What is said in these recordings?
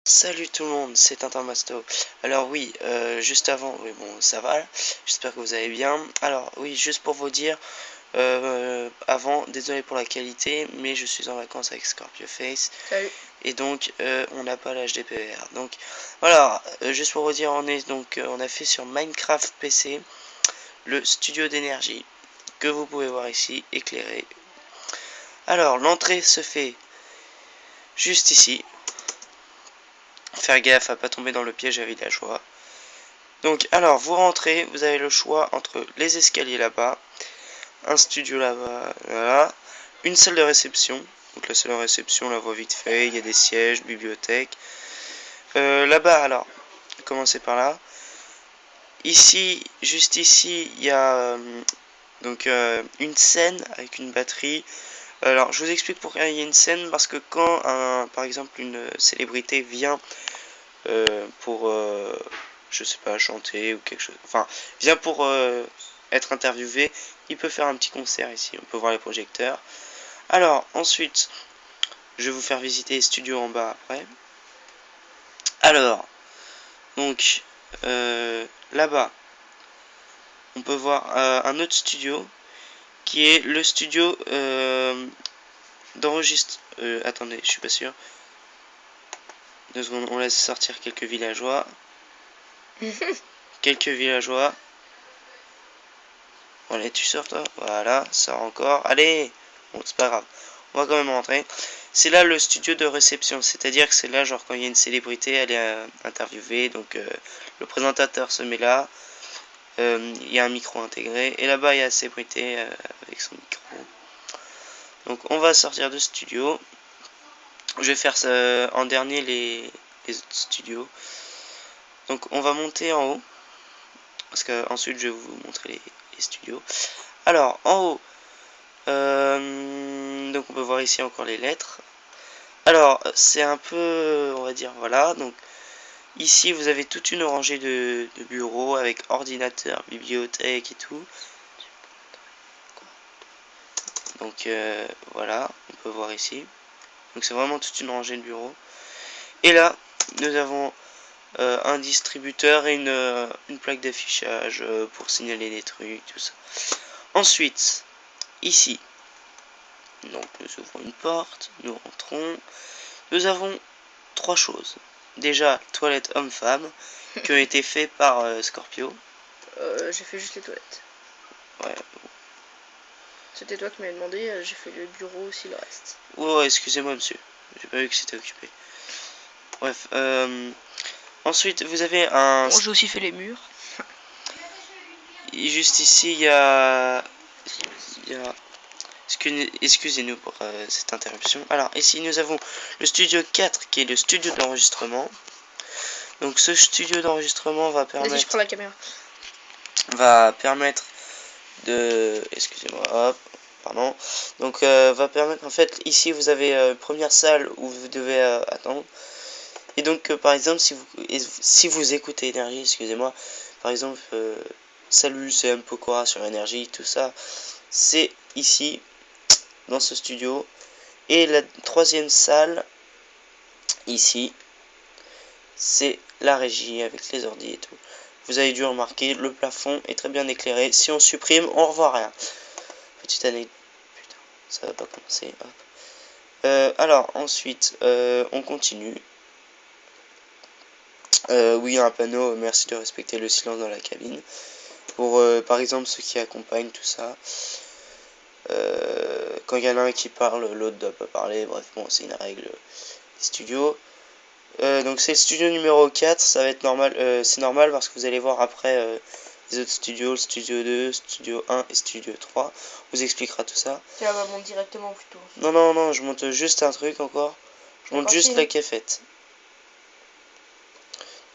Salut tout le monde, c'est Tintin Masto. Alors oui, juste avant, oui bon ça va, j'espère que vous allez bien. Alors oui, juste pour vous dire, avant, désolé pour la qualité, mais je suis en vacances avec Scorpio Face. Salut. Et donc on n'a pas l'HDPR. Donc voilà, juste pour vous dire, on a fait sur Minecraft PC le studio d'énergie que vous pouvez voir ici, éclairé. Alors l'entrée se fait juste ici. Faire gaffe à pas tomber dans le piège à villageois. Donc alors vous rentrez, vous avez le choix entre les escaliers là-bas, un studio là-bas, voilà, une salle de réception. Donc la salle de réception, on la voit vite fait, il y a des sièges, bibliothèque. Là-bas alors, commencez par là. Ici, juste ici, il y a une scène avec une batterie. Alors je vous explique pourquoi il y a une scène, parce que quand par exemple une célébrité vient pour je sais pas, chanter ou quelque chose, enfin vient pour être interviewé, il peut faire un petit concert ici, on peut voir les projecteurs. Alors ensuite je vais vous faire visiter les studios en bas après. Alors donc là-bas on peut voir un autre studio qui est le studio d'enregistre, attendez, je suis pas sûr, 2 secondes, on laisse sortir quelques villageois. Quelques villageois. Allez, tu sors toi. Voilà, sors encore. Allez. Bon, c'est pas grave. On va quand même rentrer. C'est là le studio de réception. C'est-à-dire que c'est là, genre, quand il y a une célébrité, elle est interviewée. Donc, le présentateur se met là. Il y a un micro intégré. Et là-bas, il y a la célébrité avec son micro. Donc, on va sortir de studio. Je vais faire ça en dernier les autres studios. Donc, on va monter en haut. Parce que ensuite, je vais vous montrer les studios. Alors, en haut. Donc on peut voir ici encore les lettres. Alors c'est un peu, on va dire, voilà. Donc ici vous avez toute une rangée de bureaux avec ordinateur, bibliothèque et tout. Donc voilà, on peut voir ici. Donc c'est vraiment toute une rangée de bureaux. Et là nous avons un distributeur et une plaque d'affichage pour signaler des trucs, tout ça. Ensuite, ici, donc nous ouvrons une porte, nous rentrons. Nous avons 3 choses. Déjà, toilettes homme-femme, qui ont été faits par Scorpio. J'ai fait juste les toilettes. Ouais. C'était toi qui m'avais demandé, j'ai fait le bureau aussi, le reste. Oh, excusez-moi, monsieur. J'ai pas vu que c'était occupé. Bref. Ensuite, vous avez un... Bon, j'ai aussi fait les murs. Juste ici, il y a... Excusez-nous pour cette interruption. Alors, ici, nous avons le studio 4, qui est le studio d'enregistrement. Donc, ce studio d'enregistrement va Vas-y, je prends la caméra. permettre de... Excusez-moi, hop, pardon. Donc, va permettre, en fait, ici, vous avez première salle où vous devez attendre. Et donc, par exemple, si vous écoutez Énergie, excusez-moi, par exemple, salut, c'est M. Pokora sur Énergie, tout ça, c'est ici, dans ce studio. Et la troisième salle, ici, c'est la régie avec les ordi et tout. Vous avez dû remarquer, le plafond est très bien éclairé. Si on supprime, on revoit rien. Petite année. Putain, ça va pas commencer. Hop. Alors, ensuite, on continue. Oui, un panneau, merci de respecter le silence dans la cabine. Pour, par exemple, ceux qui accompagnent tout ça. Quand il y en a un qui parle, l'autre doit pas parler. Bref, bon, c'est une règle des studios. Donc c'est le studio numéro 4, ça va être normal, c'est normal parce que vous allez voir après les autres studios, le studio 2, studio 1 et studio 3, on vous expliquera tout ça. Tu la monter directement plutôt. Non, non, non, je monte juste un truc encore, je monte juste la cafette.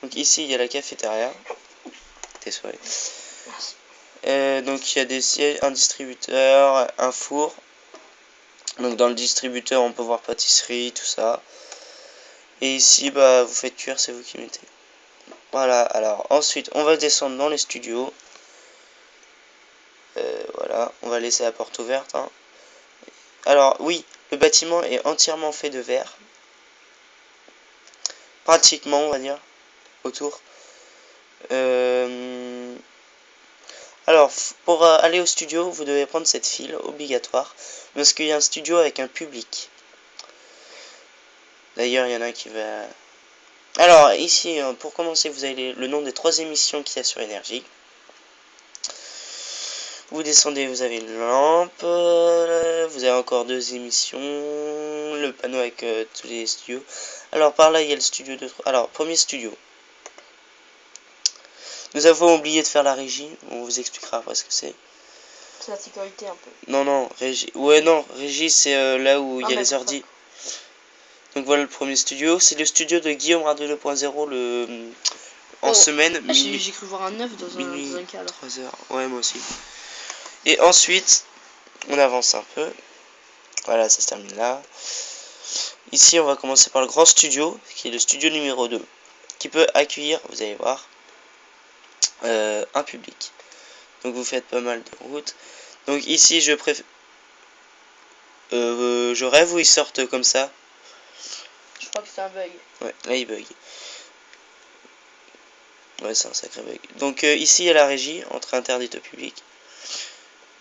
Donc ici il y a la cafétéria, désolé. Donc il y a des sièges, un distributeur, un four. Donc dans le distributeur on peut voir pâtisserie, tout ça. Et ici bah vous faites cuire, c'est vous qui mettez. Voilà, alors ensuite on va descendre dans les studios. Voilà, on va laisser la porte ouverte. Hein. Alors oui, le bâtiment est entièrement fait de verre. pratiquement, on va dire, autour. Alors, pour aller au studio, vous devez prendre cette file, obligatoire, parce qu'il y a un studio avec un public. D'ailleurs, il y en a un qui va... Alors, ici, pour commencer, vous avez le nom des 3 émissions qu'il y a sur Énergie. Vous descendez, vous avez une lampe, vous avez encore 2 émissions, le panneau avec tous les studios. Alors, par là, il y a le studio de... Alors, premier studio. Nous avons oublié de faire la régie, on vous expliquera après ce que c'est. C'est la sécurité un peu. Non, régie. Ouais, non, régie, c'est là où il y a les ordi. Donc voilà le premier studio. C'est le studio de Guillaume Radio 2.0 en semaine. J'ai cru voir un 9 dans un cadre. 3 heures. Ouais, moi aussi. Et ensuite, on avance un peu. Voilà, ça se termine là. Ici, on va commencer par le grand studio, qui est le studio numéro 2, qui peut accueillir, vous allez voir, un public. Donc vous faites pas mal de routes. Donc ici, je préfère... je rêve où ils sortent comme ça. Je crois que c'est un bug. Ouais, là il bug. Ouais, c'est un sacré bug. Donc ici, il y a la régie, entrée interdite au public.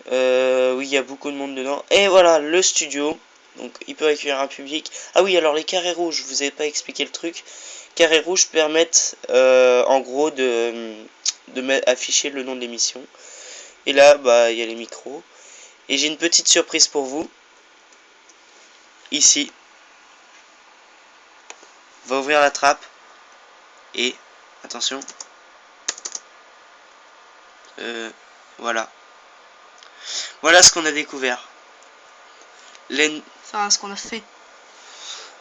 Oui, il y a beaucoup de monde dedans. Et voilà, le studio. Donc, il peut accueillir un public. Ah oui, alors les carrés rouges, je vous ai pas expliqué le truc. Carrés rouges permettent, en gros, de afficher le nom de l'émission. Et là, bah, il y a les micros. Et j'ai une petite surprise pour vous. Ici. On va ouvrir la trappe. Et, attention. Voilà. Voilà ce qu'on a découvert. Enfin, ce qu'on a fait.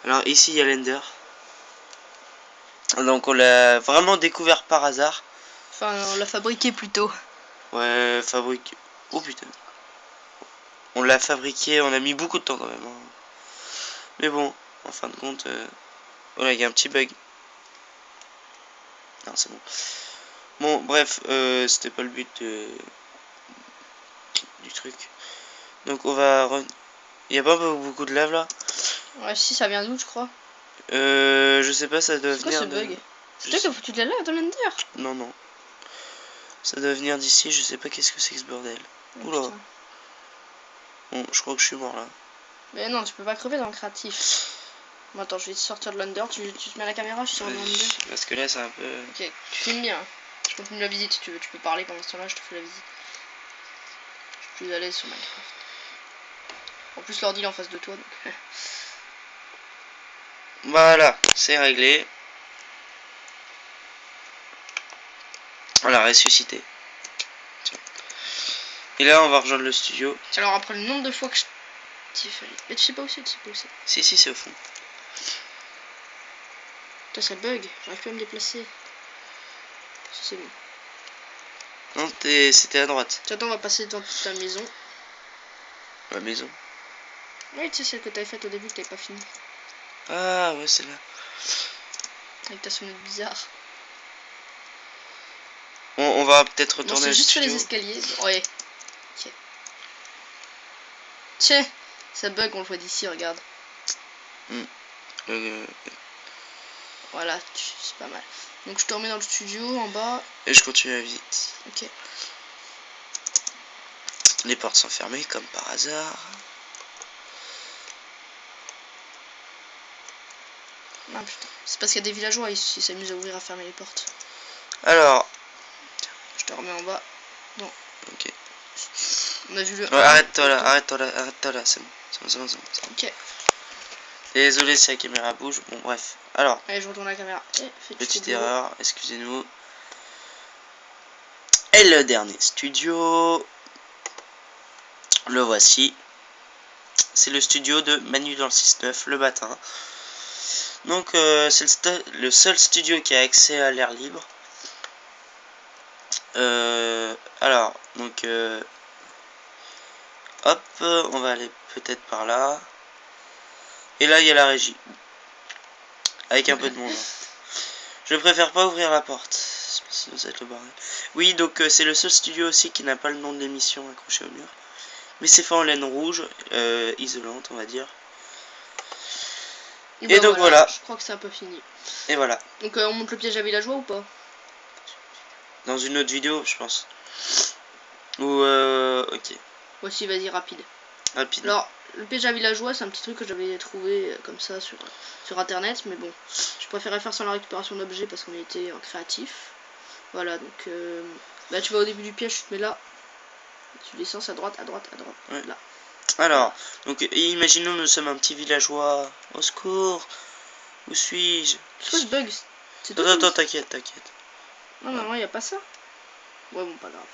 Alors ici il y a l'Ender. Donc on l'a vraiment découvert par hasard. Enfin, on l'a fabriqué plutôt. Ouais, fabriqué. Oh putain. On l'a fabriqué, on a mis beaucoup de temps quand même. Hein. Mais bon, en fin de compte... Voilà, il y a un petit bug. Non, c'est bon. Bon, bref, c'était pas le but du truc. Donc on va... Il y a pas beaucoup de lave là. Ouais, si, ça vient d'où, je crois. Je sais pas, ça doit venir... C'est quoi ce bug? C'est toi qui as foutu de la lave dans l'Ender? Non. Ça doit venir d'ici, je sais pas qu'est-ce que c'est que ce bordel. Oh, Oula. putain. Bon, je crois que je suis mort là. Mais non, tu peux pas crever dans le créatif. Bon, attends, je vais te sortir de l'Under. Tu te mets à la caméra, je sors de l'Under. Parce que là, c'est un peu... Ok, tu filmes bien. Je continue la visite si tu veux. Tu peux parler pendant ce temps-là, je te fais la visite. Je suis plus à l'aise sur Minecraft. En plus, l'ordi il est en face de toi, donc... Voilà, c'est réglé. Voilà, ressuscité. Tiens. Et là, on va rejoindre le studio. Alors, après le nombre de fois que je t'y fallait... Mais tu sais pas où c'est, Si, c'est au fond. Putain, ça bug. J'arrive plus à me déplacer. Si, c'est bon. Non, c'était à droite. Attends, on va passer dans ta maison. La maison. Oui, tu sais, celle que t'avais faite au début, que t'avais pas fini. Ah, ouais, c'est là. Avec ta sonnette bizarre. On va peut-être retourner c'est au juste studio. les escaliers. Ouais. Ok. Tiens, ça bug, on le voit d'ici, regarde. Voilà, c'est pas mal. Donc je te remets dans le studio, en bas. Et je continue la visite. Ok. Les portes sont fermées, comme par hasard. Ah putain. C'est parce qu'il y a des villageois, ils s'amusent à ouvrir, à fermer les portes. Alors. Je te remets en bas. Non. Ok. On a vu le... Ouais, arrête-toi là, c'est bon. Ok. Désolé si la caméra bouge, bon bref. Alors, allez, je retourne la caméra. petite erreur, excusez-nous. Et le dernier studio, le voici. C'est le studio de Manu dans le 6-9, le matin. Donc c'est le seul studio qui a accès à l'air libre. Alors, donc hop, on va aller peut-être par là. Et là, il y a la régie. Avec un peu de monde. Je préfère pas ouvrir la porte. Ça doit être le bordel. Oui, donc c'est le seul studio aussi qui n'a pas le nom de l'émission accroché au mur. Mais c'est fait en laine rouge, isolante, on va dire. Et donc voilà. Je crois que c'est un peu fini. Et voilà. Donc on monte le piège à villageois ou pas? Dans une autre vidéo, je pense. Ou ok. Voici, vas-y, rapide. Rapide. Alors, le piège à villageois, c'est un petit truc que j'avais trouvé comme ça sur internet, mais bon, je préférais faire sans la récupération d'objets parce qu'on était créatif. Voilà, donc là tu vas au début du piège, tu te mets là, tu descends à droite, Ouais. là. Alors, donc imaginons nous sommes un petit villageois. Au secours. Où suis-je? C'est quoi ce bug? C'est Attends, t'inquiète. Non, non, il n'y a pas ça. Ouais, bon, pas grave.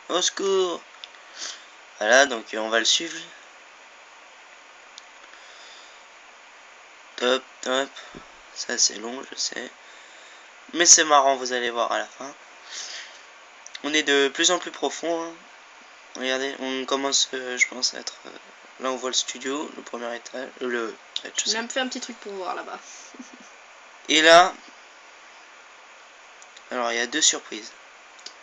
Au secours. Voilà, donc on va le suivre. Top. Ça c'est long, je sais. Mais c'est marrant, vous allez voir à la fin. On est de plus en plus profond. Hein. Regardez, on commence, je pense, à être... là on voit le studio, le premier étage. Le J'ai même fait un petit truc pour voir là-bas. Et là... Alors il y a 2 surprises.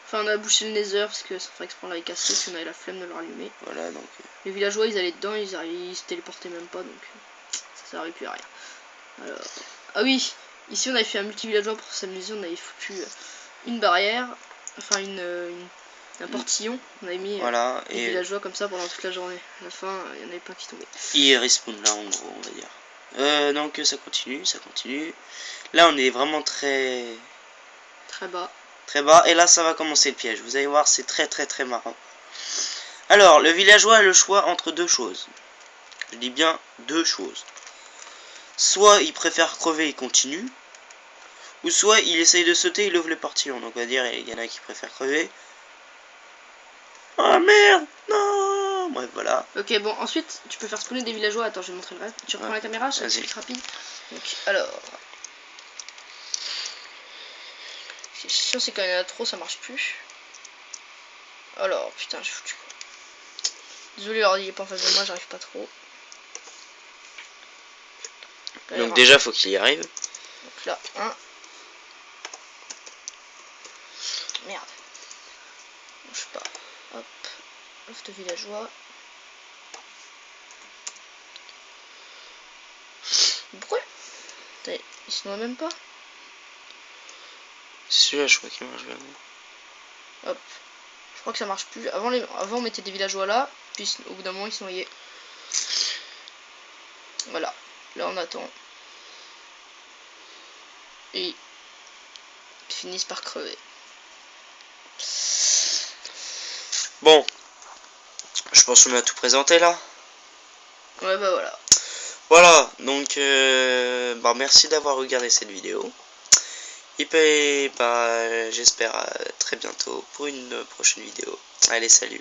Enfin, on a bouché le nether parce que ça ferait exprès on l'avait cassé, parce qu'on avait la flemme de le rallumer. Voilà, donc... Les villageois, ils allaient dedans, ils se téléportaient même pas, donc ça servait plus à rien. Alors... Ah oui, ici on avait fait un multi-villageois pour s'amuser, on avait foutu une barrière, enfin un portillon, on avait mis voilà, des villageois comme ça pendant toute la journée. À la fin, il y en avait pas qui tombaient. Il respawn là en gros, on va dire. Donc ça continue. Là on est vraiment très bas. Très bas, et là ça va commencer le piège. Vous allez voir, c'est très marrant. Alors, le villageois a le choix entre 2 choses. Je dis bien 2 choses. Soit il préfère crever et continue, ou soit il essaye de sauter et il ouvre le portillon. Donc on va dire, il y en a qui préfèrent crever. Oh merde, non. Bref, voilà. Ok, bon, ensuite tu peux faire spawner des villageois. Attends, je vais montrer le reste. Tu reprends la caméra, c'est rapide. Donc, alors... Ce qui est chiant, c'est quand il y en a trop, ça marche plus. Alors, putain, j'ai foutu quoi. Désolé, l'ordi il est pas en face de moi, j'arrive pas trop. Donc déjà, faut qu'il y arrive. Donc là, 1. Merde. Bouge pas. Hop. Off de villageois. Pourquoi il se noie même pas? C'est celui-là, je crois qu'il marche bien. Hop. Je crois que ça marche plus. Avant on mettait des villageois là, puis au bout d'un moment ils se noyaient. Voilà. Là on attend. Et ils finissent par crever. Bon. Je pense qu'on a tout présenté là. Ouais, bah voilà. Voilà, donc merci d'avoir regardé cette vidéo. Et puis, j'espère à très bientôt pour une prochaine vidéo. Allez, salut.